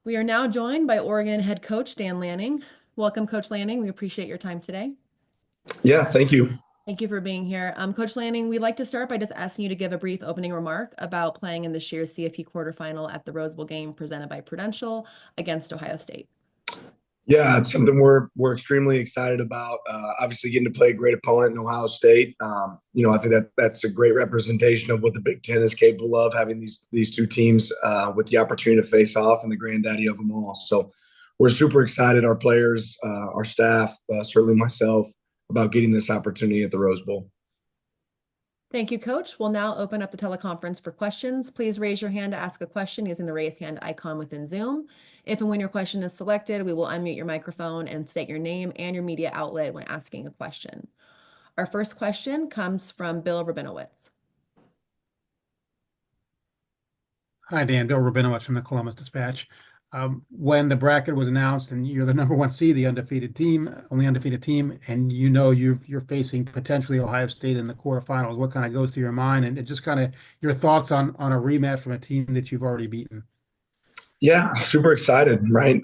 We are now joined by Oregon head coach Dan Lanning. Welcome, Coach Lanning. We appreciate your time today. Yeah, thank you. Thank you for being here. Coach Lanning, we'd like to start by just asking you to give a brief opening remark about playing in this year's CFP quarterfinal at the Rose Bowl game presented by Prudential against Ohio State. Yeah, it's something we're extremely excited about. Obviously, getting to play a great opponent in Ohio State. I think that's a great representation of what the Big Ten is capable of, having these two teams with the opportunity to face off and the granddaddy of them all. So we're super excited, our players, our staff, certainly myself, about getting this opportunity at the Rose Bowl. Thank you, Coach. We'll now open up the teleconference for questions. Please raise your hand to ask a question using the raise hand icon within Zoom. If and when your question is selected, we will unmute your microphone and state your name and your media outlet when asking a question. Our first question comes from Bill Rabinowitz. Hi, Dan. Bill Rabinowitz from the Columbus Dispatch. When the bracket was announced and you're the number one seed, the only undefeated team, and you're facing potentially Ohio State in the quarterfinals, what kind of goes through your mind, and just kind of your thoughts on a rematch from a team that you've already beaten? Yeah, super excited, right?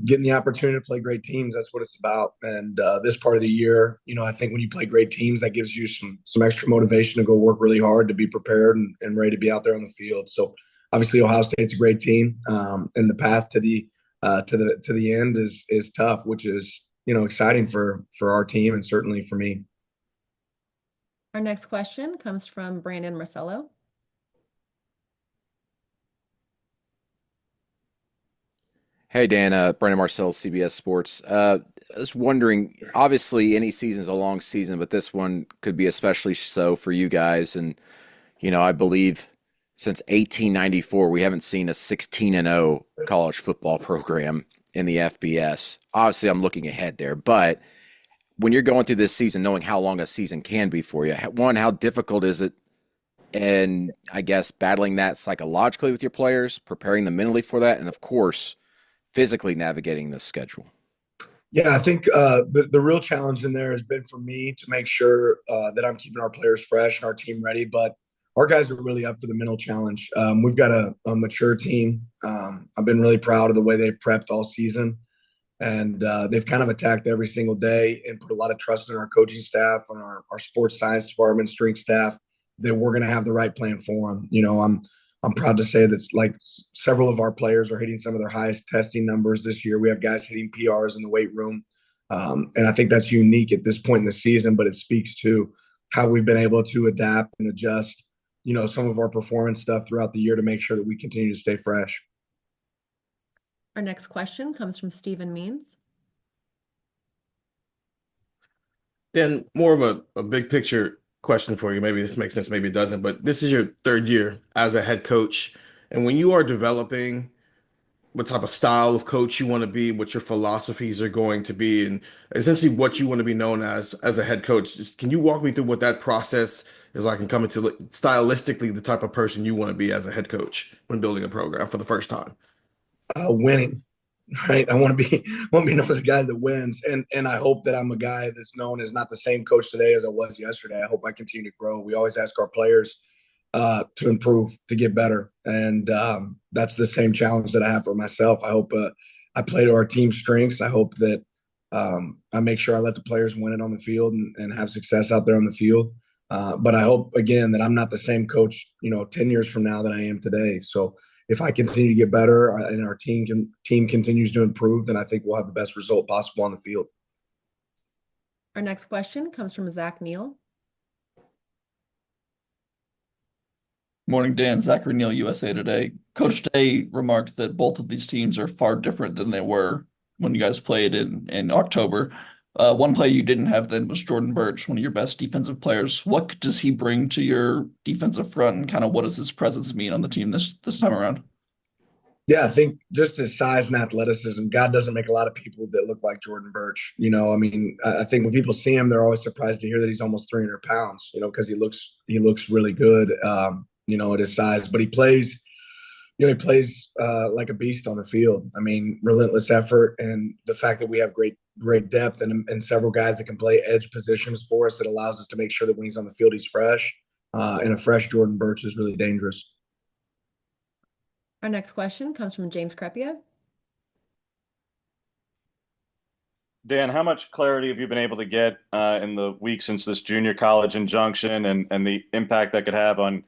Getting the opportunity to play great teams, that's what it's about. And this part of the year, I think when you play great teams, that gives you some extra motivation to go work really hard, to be prepared and ready to be out there on the field. So obviously Ohio State's a great team, and the path to the end is tough, which is exciting for our team and certainly for me. Our next question comes from Brandon Marcello. Hey, Dan, Brandon Marcel, CBS Sports. I was wondering, obviously any season's a long season, but this one could be especially so for you guys. And, I believe since 1894, we haven't seen a 16-0 college football program in the FBS. Obviously, I'm looking ahead there, but when you're going through this season, knowing how long a season can be for you, one, how difficult is it? And I guess battling that psychologically with your players, preparing them mentally for that, and of course, physically navigating this schedule? Yeah, I think the real challenge in there has been for me to make sure that I'm keeping our players fresh and our team ready. But our guys are really up for the mental challenge. We've got a mature team. I've been really proud of the way they've prepped all season. And they've kind of attacked every single day and put a lot of trust in our coaching staff and our sports science department, strength staff, that we're going to have the right plan for them. I'm proud to say that like several of our players are hitting some of their highest testing numbers this year. We have guys hitting PRs in the weight room. And I think that's unique at this point in the season, but it speaks to how we've been able to adapt and adjust, some of our performance stuff throughout the year to make sure that we continue to stay fresh. Our next question comes from Stephen Means. Then more of a big picture question for you. Maybe this makes sense, maybe it doesn't, but this is your third year as a head coach. And when you are developing what type of style of coach you want to be, what your philosophies are going to be, and essentially what you want to be known as a head coach, can you walk me through what that process is like and coming to stylistically the type of person you want to be as a head coach when building a program for the first time? Winning, right? I want to be known as a guy that wins, and I hope that I'm a guy that's known as not the same coach today as I was yesterday. I hope I continue to grow. We always ask our players to improve, to get better, and that's the same challenge that I have for myself. I hope I play to our team's strengths. I hope that I make sure I let the players win it on the field and have success out there on the field. But I hope again that I'm not the same coach, 10 years from now that I am today. So if I continue to get better and our team continues to improve, then I think we'll have the best result possible on the field. Our next question comes from Zach Neal. Morning, Dan. Zachary Neal, USA Today. Coach Day remarked that both of these teams are far different than they were when you guys played in October. One player you didn't have then was Jordan Burch, one of your best defensive players. What does he bring to your defensive front, and kind of what does his presence mean on the team this time around? Yeah, I think just his size and athleticism. God doesn't make a lot of people that look like Jordan Burch. I think when people see him, they're always surprised to hear that he's almost 300 pounds. Because he looks really good. At his size, but he plays like a beast on the field. Relentless effort, and the fact that we have great depth and several guys that can play edge positions for us, that allows us to make sure that when he's on the field, he's fresh. And a fresh Jordan Burch is really dangerous. Our next question comes from James Kpia. Dan, how much clarity have you been able to get in the week since this junior college injunction and the impact that could have on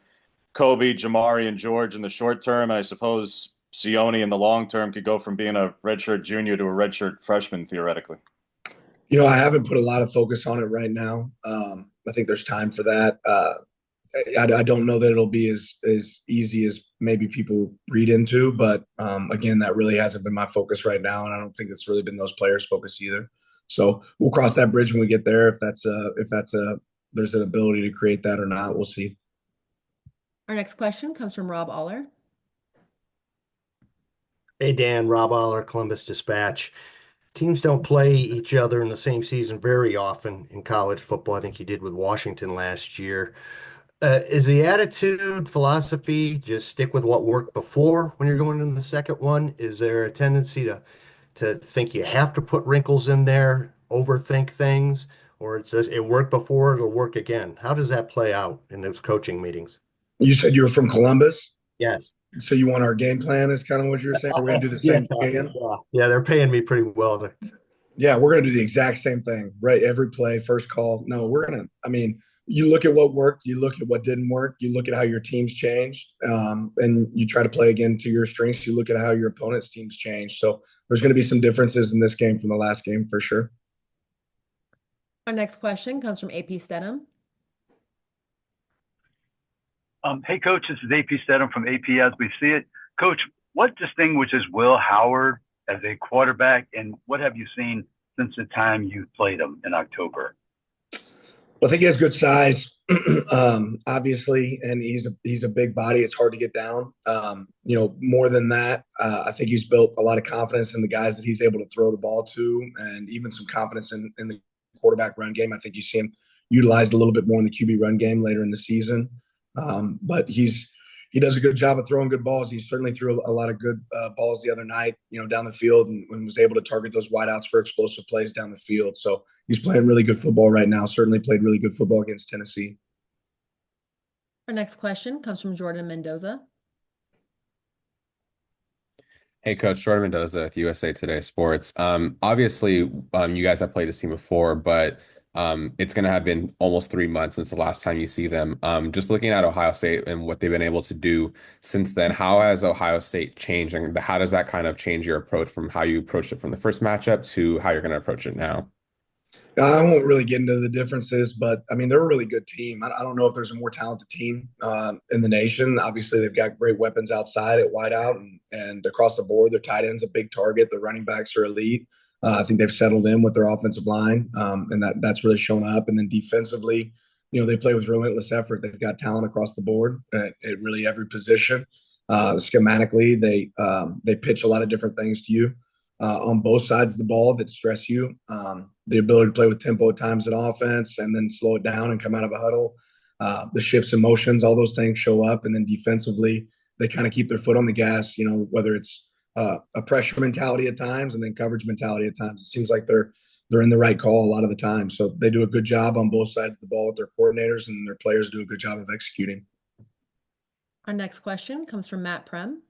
Kobe, Jamari, and George in the short term? And I suppose Sione in the long term could go from being a redshirt junior to a redshirt freshman, theoretically. I haven't put a lot of focus on it right now. I think there's time for that. I don't know that it'll be as easy as maybe people read into, but again, that really hasn't been my focus right now, and I don't think it's really been those players' focus either. So we'll cross that bridge when we get there. If there's an ability to create that or not, we'll see. Our next question comes from Rob Aller. Hey, Dan, Rob Aller, Columbus Dispatch. Teams don't play each other in the same season very often in college football. I think you did with Washington last year. Is the attitude, philosophy, just stick with what worked before when you're going into the second one? Is there a tendency to think you have to put wrinkles in there, overthink things, or it says it worked before, it'll work again? How does that play out in those coaching meetings? You said you were from Columbus? Yes. So you want our game plan is kind of what you're saying? Are we going to do the same thing again? Yeah, they're paying me pretty well. Yeah, we're going to do the exact same thing, right? Every play, first call. No, you look at what worked, you look at what didn't work, you look at how your teams changed, and you try to play again to your strengths. You look at how your opponent's teams change. So there's going to be some differences in this game from the last game for sure. Our next question comes from AP Stedham. Hey, Coach, this is AP Stedham from AP As We See It. Coach, what distinguishes Will Howard as a quarterback, and what have you seen since the time you played him in October? Well, I think he has good size, obviously, and he's a big body. It's hard to get down. More than that, I think he's built a lot of confidence in the guys that he's able to throw the ball to, and even some confidence in the quarterback run game. I think you see him utilized a little bit more in the QB run game later in the season. But he does a good job of throwing good balls. He certainly threw a lot of good balls the other night, down the field, and was able to target those wideouts for explosive plays down the field. So he's playing really good football right now. Certainly played really good football against Tennessee. Our next question comes from Jordan Mendoza. Hey, Coach, Jordan Mendoza with USA Today Sports. Obviously, you guys have played this team before, but it's going to have been almost 3 months since the last time you see them. Just looking at Ohio State and what they've been able to do since then, how has Ohio State changed, and how does that kind of change your approach from how you approached it from the first matchup to how you're going to approach it now? I won't really get into the differences, but they're a really good team. I don't know if there's a more talented team in the nation. Obviously, they've got great weapons outside at wideout and across the board. Their tight end's a big target. The running backs are elite. I think they've settled in with their offensive line, and that's really shown up. And then defensively, they play with relentless effort. They've got talent across the board at really every position. Schematically, they pitch a lot of different things to you on both sides of the ball that stress you. The ability to play with tempo at times in offense and then slow it down and come out of a huddle. The shifts in motions, all those things show up. And then defensively, they kind of keep their foot on the gas, whether it's a pressure mentality at times and then coverage mentality at times. It seems like they're in the right call a lot of the time. So they do a good job on both sides of the ball with their coordinators, and their players do a good job of executing. Our next question comes from Matt Prem.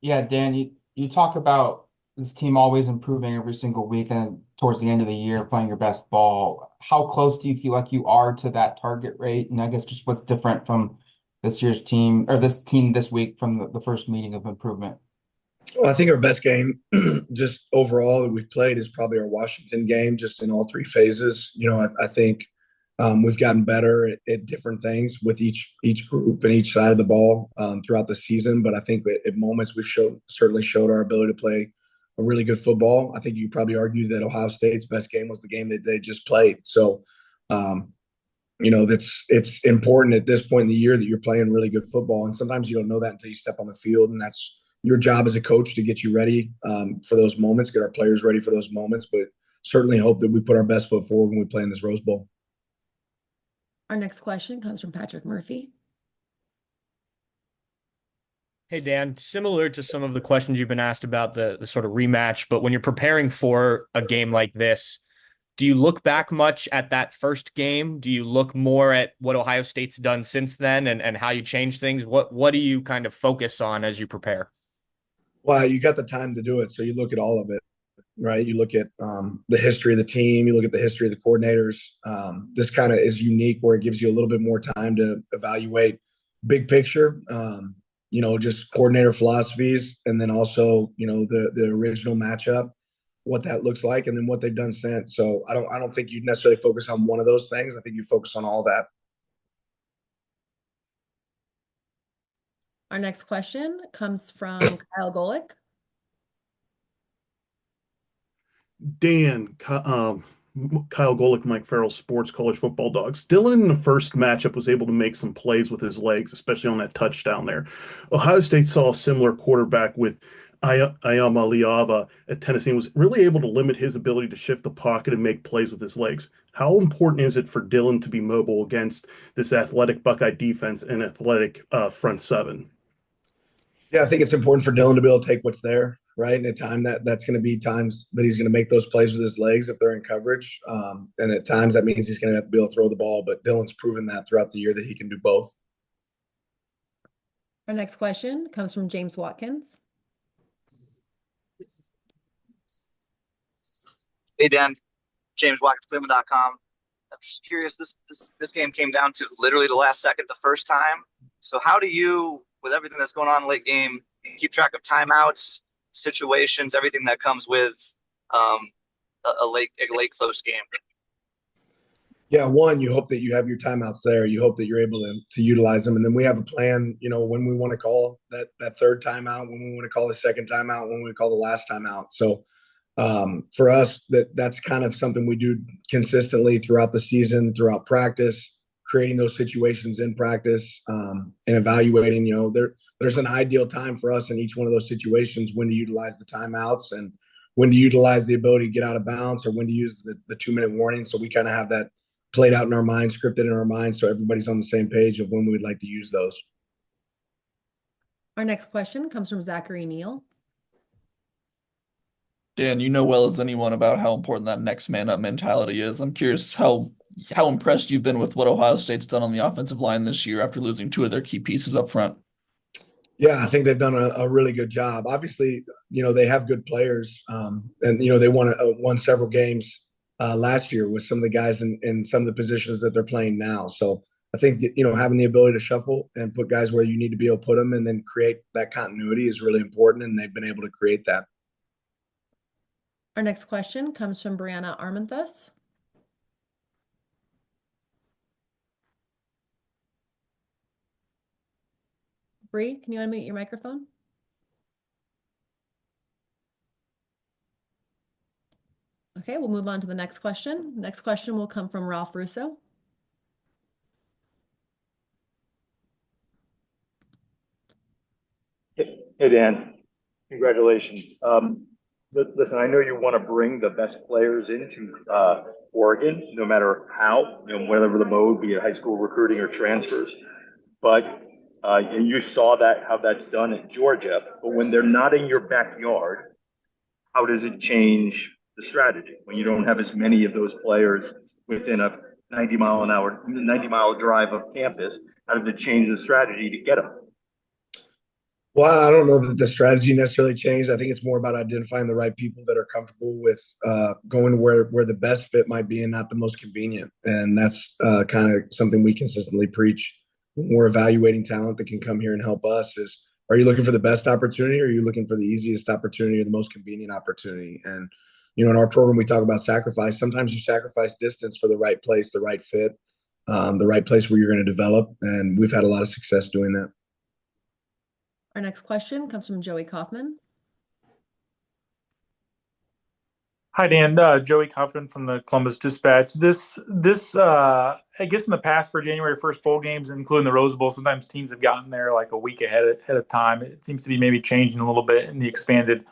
Yeah, Dan, you talk about this team always improving every single week and towards the end of the year playing your best ball. How close do you feel like you are to that target rate? And I guess just what's different from this year's team or this team this week from the first meeting of improvement? Well, I think our best game just overall that we've played is probably our Washington game, just in all three phases. I think we've gotten better at different things with each group and each side of the ball throughout the season. But I think at moments we've certainly showed our ability to play a really good football. I think you probably argue that Ohio State's best game was the game that they just played. So, it's important at this point in the year that you're playing really good football. And sometimes you don't know that until you step on the field. And that's your job as a coach to get you ready for those moments, get our players ready for those moments. But certainly hope that we put our best foot forward when we play in this Rose Bowl. Our next question comes from Patrick Murphy. Hey, Dan, similar to some of the questions you've been asked about the sort of rematch, but when you're preparing for a game like this, do you look back much at that first game? Do you look more at what Ohio State's done since then and how you change things? What do you kind of focus on as you prepare? Well, you got the time to do it, so you look at all of it. right? You look at the history of the team, you look at the history of the coordinators. This kind of is unique where it gives you a little bit more time to evaluate big picture, just coordinator philosophies, and then also, the original matchup, what that looks like, and then what they've done since. So I don't think you necessarily focus on one of those things. I think you focus on all that. Our next question comes from Kyle Goeck. Dan, Kyle Goeck, Mike Farrell, Sports College Football Dogs. Dylan in the first matchup was able to make some plays with his legs, especially on that touchdown there. Ohio State saw a similar quarterback with Ayamaliava at Tennessee and was really able to limit his ability to shift the pocket and make plays with his legs. How important is it for Dylan to be mobile against this athletic Buckeye defense and athletic front seven? Yeah, I think it's important for Dylan to be able to take what's there, right? And at time that's going to be times that he's going to make those plays with his legs if they're in coverage. And at times that means he's going to have to be able to throw the ball. But Dylan's proven that throughout the year that he can do both. Our next question comes from James Watkins. Hey, Dan. James Watkins, Cleveland.com. I'm just curious, this game came down to literally the last second the first time. So how do you, with everything that's going on late game, keep track of timeouts, situations, everything that comes with a late close game? Yeah, one, you hope that you have your timeouts there. You hope that you're able to utilize them. And then we have a plan, when we want to call that third timeout, when we want to call the second timeout, when we call the last timeout. So for us, that's kind of something we do consistently throughout the season, throughout practice, creating those situations in practice, and evaluating, there's an ideal time for us in each one of those situations, when to utilize the timeouts and when to utilize the ability to get out of bounds, or when to use the 2-minute warning. So we kind of have that played out in our minds, scripted in our minds, so everybody's on the same page of when we would like to use those. Our next question comes from Zachary Neal. Dan, you know well as anyone about how important that next man up mentality is. I'm curious how impressed you've been with what Ohio State's done on the offensive line this year after losing 2 of their key pieces up front. Yeah, I think they've done a really good job. Obviously, they have good players, and they won several games last year with some of the guys in some of the positions that they're playing now. So I think that, having the ability to shuffle and put guys where you need to be able to put them, and then create that continuity is really important, and they've been able to create that. Our next question comes from Brianna Armenthus. Bree, can you unmute your microphone? Okay, we'll move on to the next question. Next question will come from Ralph Russo. Hey, Dan. Congratulations. Listen, I know you want to bring the best players into Oregon, no matter how, whatever the mode, be it high school recruiting or transfers. But and you saw how that's done at Georgia. But when they're not in your backyard, how does it change the strategy when you don't have as many of those players within a 90-mile drive of campus? How does it change the strategy to get them? Well, I don't know that the strategy necessarily changed. I think it's more about identifying the right people that are comfortable with going where the best fit might be and not the most convenient. And that's kind of something we consistently preach when we're evaluating talent that can come here and help us is, are you looking for the best opportunity, or are you looking for the easiest opportunity or the most convenient opportunity? And, in our program, we talk about sacrifice. Sometimes you sacrifice distance for the right place, the right fit, the right place where you're going to develop. And we've had a lot of success doing that. Our next question comes from Joey Kaufman. Hi, Dan. Joey Kaufman from the Columbus Dispatch. This I guess in the past for January 1st bowl games, including the Rose Bowl, sometimes teams have gotten there like a week ahead of time. It seems to be maybe changing a little bit in the expanded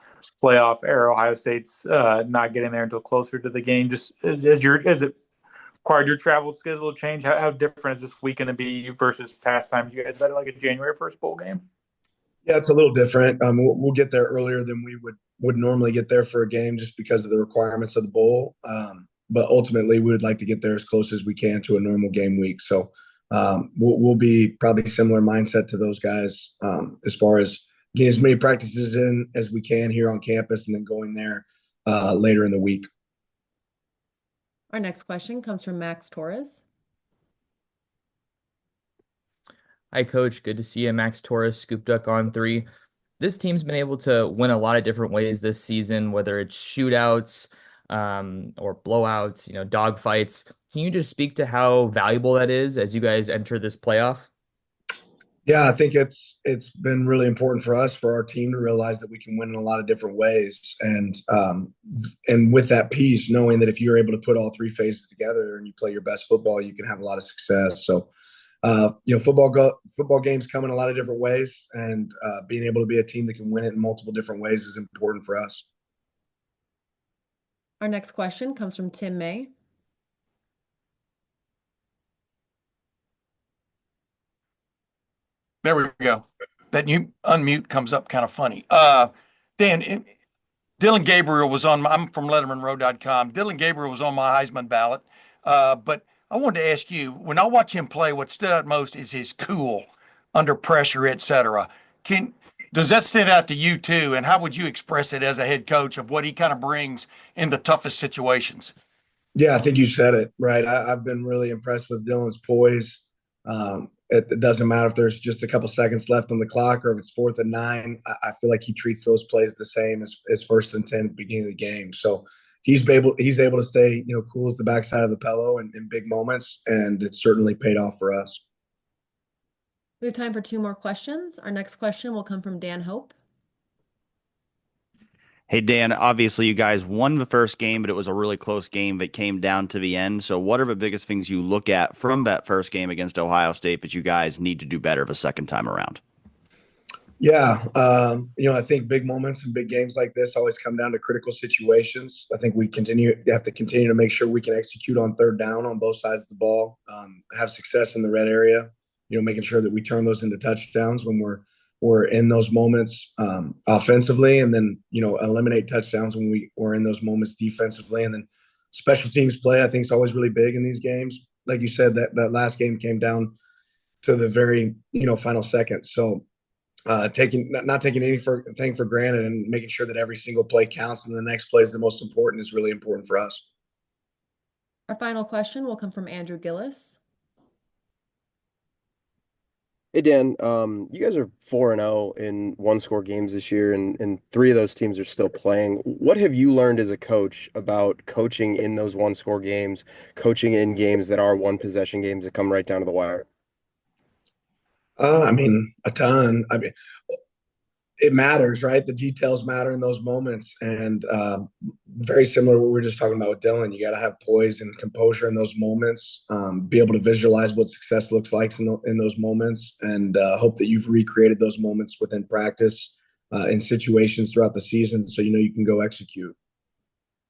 playoff era. Ohio State's not getting there until closer to the game. Just as it required your travel schedule to change, how different is this week going to be versus past times you guys had like a January 1st bowl game? Yeah, it's a little different. We'll get there earlier than we would normally get there for a game just because of the requirements of the bowl. But ultimately, we would like to get there as close as we can to a normal game week. So we'll be probably similar mindset to those guys as far as getting as many practices in as we can here on campus and then going there later in the week. Our next question comes from Max Torres. Hi, Coach. Good to see you. Max Torres, Scoop Duck on 3. This team's been able to win a lot of different ways this season, whether it's shootouts or blowouts, dog fights. Can you just speak to how valuable that is as you guys enter this playoff? Yeah, I think it's been really important for us, for our team, to realize that we can win in a lot of different ways, and with that piece, knowing that if you're able to put all 3 phases together and you play your best football, you can have a lot of success. So, football games come in a lot of different ways, and being able to be a team that can win it in multiple different ways is important for us. Our next question comes from Tim May. There we go. That new unmute comes up kind of funny. Dan, Dylan Gabriel was on I'm from LettermanRow.com. Dylan Gabriel was on my Heisman ballot. But I wanted to ask you, when I watch him play, what stood out most is his cool under pressure, etc. Does that stand out to you too? And how would you express it as a head coach of what he kind of brings in the toughest situations? Yeah, I think you said it right. I've been really impressed with Dylan's poise. It doesn't matter if there's just a couple seconds left on the clock or if it's 4th and 9. I feel like he treats those plays the same as 1st and 10 at the beginning of the game. So he's able to stay cool as the backside of the pillow in big moments, and it's certainly paid off for us. We have time for 2 more questions. Our next question will come from Dan Hope. Hey, Dan, obviously you guys won the first game, but it was a really close game that came down to the end. So what are the biggest things you look at from that first game against Ohio State that you guys need to do better the second time around? Yeah, I think big moments and big games like this always come down to critical situations. I think we have to continue to make sure we can execute on 3rd down on both sides of the ball, have success in the red area, making sure that we turn those into touchdowns when we're in those moments offensively, and then eliminate touchdowns when we're in those moments defensively. And then special teams play, I think, is always really big in these games. Like you said, that last game came down to the very final seconds. So not taking anything for granted and making sure that every single play counts and the next play is the most important is really important for us. Our final question will come from Andrew Gillis. Hey, Dan, you guys are 4-0 in 1-score games this year, and 3 of those teams are still playing. What have you learned as a coach about coaching in those 1-score games, coaching in games that are 1-possession games that come right down to the wire? A ton. It matters, right? The details matter in those moments, and very similar to what we were just talking about with Dylan. You got to have poise and composure in those moments, be able to visualize what success looks like in those moments, and hope that you've recreated those moments within practice in situations throughout the season, so you can go execute.